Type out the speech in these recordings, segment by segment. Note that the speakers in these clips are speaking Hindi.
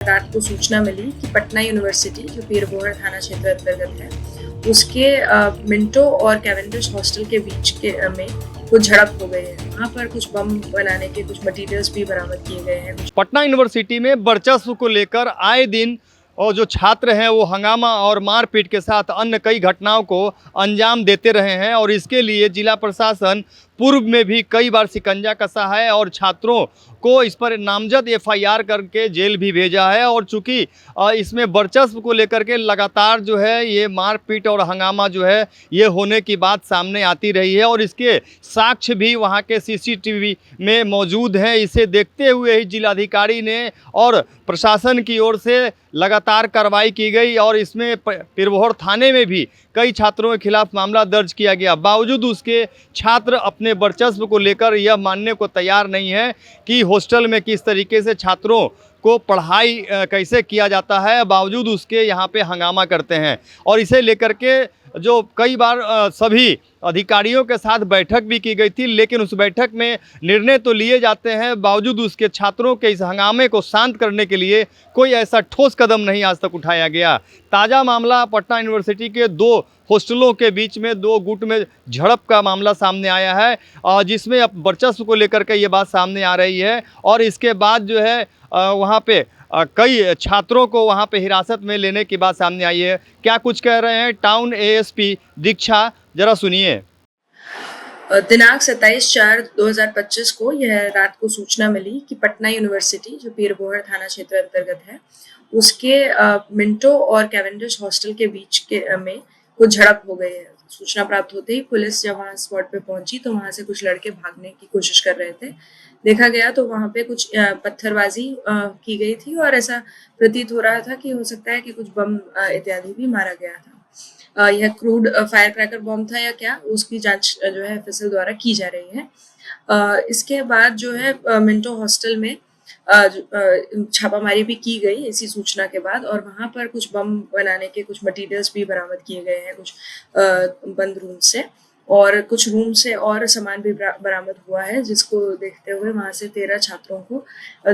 रात को सूचना मिली कि पटना यूनिवर्सिटी जो पीरबोहर थाना क्षेत्र अंतर्गत है उसके मिंटो और कैवेंडिश हॉस्टल के बीच में कुछ झड़प हो गई है। वहाँ पर कुछ बम बनाने के कुछ मटेरियल्स भी बरामद किए गए हैं। पटना यूनिवर्सिटी में वर्चस्व को लेकर आए दिन और जो छात्र हैं वो हंगामा और मारपीट के साथ अन्य कई घटनाओं को अंजाम देते रहे हैं और इसके लिए जिला प्रशासन पूर्व में भी कई बार शिकंजा कसा है और छात्रों को इस पर नामजद एफआईआर करके जेल भी भेजा है। और चूंकि इसमें वर्चस्व को लेकर के लगातार जो है ये मारपीट और हंगामा जो है ये होने की बात सामने आती रही है और इसके साक्ष्य भी वहाँ के सीसीटीवी में मौजूद हैं। इसे देखते हुए ही जिलाधिकारी ने और प्रशासन की ओर से लगातार कार्रवाई की गई और इसमें पीरबोहर थाने में भी कई छात्रों के खिलाफ मामला दर्ज किया गया। बावजूद उसके छात्र अपने वर्चस्व को लेकर यह मानने को तैयार नहीं है कि हॉस्टल में किस तरीके से छात्रों को पढ़ाई कैसे किया जाता है, बावजूद उसके यहाँ पे हंगामा करते हैं। और इसे लेकर के जो कई बार सभी अधिकारियों के साथ बैठक भी की गई थी, लेकिन उस बैठक में निर्णय तो लिए जाते हैं, बावजूद उसके छात्रों के इस हंगामे को शांत करने के लिए कोई ऐसा ठोस कदम नहीं आज तक उठाया गया। ताज़ा मामला पटना यूनिवर्सिटी के दो हॉस्टलों के बीच में दो गुट में झड़प का मामला सामने आया है, जिसमें अब वर्चस्व को लेकर के ये बात सामने आ रही है। और इसके बाद जो है वहाँ पे कई छात्रों को वहाँ पे हिरासत में लेने की बात सामने आई है। क्या कुछ कह रहे हैं टाउन एएसपी दीक्षा, जरा सुनिए। दिनांक 27/4/2025 को यह रात को सूचना मिली कि पटना यूनिवर्सिटी जो पीरबोहर थाना क्षेत्र अंतर्गत है उसके मिंटो और कैवेंडिश हॉस्टल के बीच में कुछ झड़प हो गई है। सूचना प्राप्त होते ही पुलिस जब वहाँ स्पॉट पे पहुंची तो वहाँ से कुछ लड़के भागने की कोशिश कर रहे थे। देखा गया तो वहाँ पे कुछ पत्थरबाजी की गई थी और ऐसा प्रतीत हो रहा था कि हो सकता है कि कुछ बम इत्यादि भी मारा गया था। यह क्रूड फायर क्रैकर बम था या क्या, उसकी जांच जो है एफएसएल द्वारा की जा रही है। इसके बाद जो है मिंटो हॉस्टल में छापामारी भी की गई इसी सूचना के बाद और वहाँ पर कुछ बम बनाने के कुछ मटेरियल्स भी बरामद किए गए हैं कुछ बंद रूम से, और कुछ रूम से और सामान भी बरामद हुआ है, जिसको देखते हुए वहाँ से 13 छात्रों को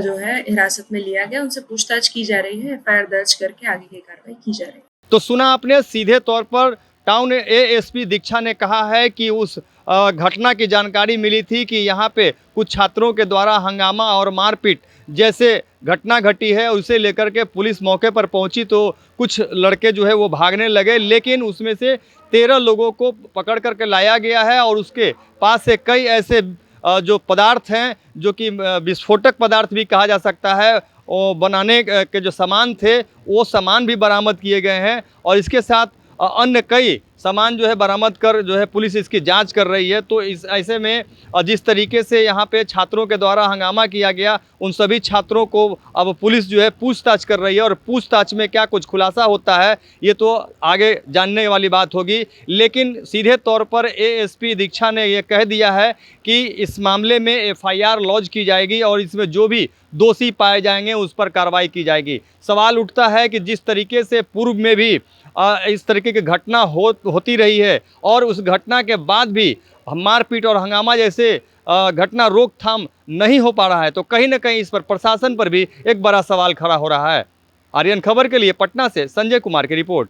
जो है हिरासत में लिया गया। उनसे पूछताछ की जा रही है, एफआईआर दर्ज करके आगे की कार्रवाई की जा रही है। तो सुना आपने, सीधे तौर पर टाउन एएसपी दीक्षा ने कहा है कि उस घटना की जानकारी मिली थी कि यहाँ पे कुछ छात्रों के द्वारा हंगामा और मारपीट जैसे घटना घटी है, उसे लेकर के पुलिस मौके पर पहुंची तो कुछ लड़के जो है वो भागने लगे, लेकिन उसमें से 13 लोगों को पकड़ करके लाया गया है और उसके पास से कई ऐसे जो पदार्थ हैं जो कि विस्फोटक पदार्थ भी कहा जा सकता है, वो बनाने के जो सामान थे वो सामान भी बरामद किए गए हैं। और इसके साथ अन्य कई सामान जो है बरामद कर जो है पुलिस इसकी जांच कर रही है। तो इस ऐसे में जिस तरीके से यहाँ पे छात्रों के द्वारा हंगामा किया गया, उन सभी छात्रों को अब पुलिस जो है पूछताछ कर रही है और पूछताछ में क्या कुछ खुलासा होता है ये तो आगे जानने वाली बात होगी। लेकिन सीधे तौर पर एएसपी दीक्षा ने ये कह दिया है कि इस मामले में एफआईआर लॉन्च की जाएगी और इसमें जो भी दोषी पाए जाएंगे उस पर कार्रवाई की जाएगी। सवाल उठता है कि जिस तरीके से पूर्व में भी इस तरीके की घटना होती रही है और उस घटना के बाद भी मारपीट और हंगामा जैसे घटना रोकथाम नहीं हो पा रहा है, तो कहीं ना कहीं इस पर प्रशासन पर भी एक बड़ा सवाल खड़ा हो रहा है। आर्यन खबर के लिए पटना से संजय कुमार की रिपोर्ट।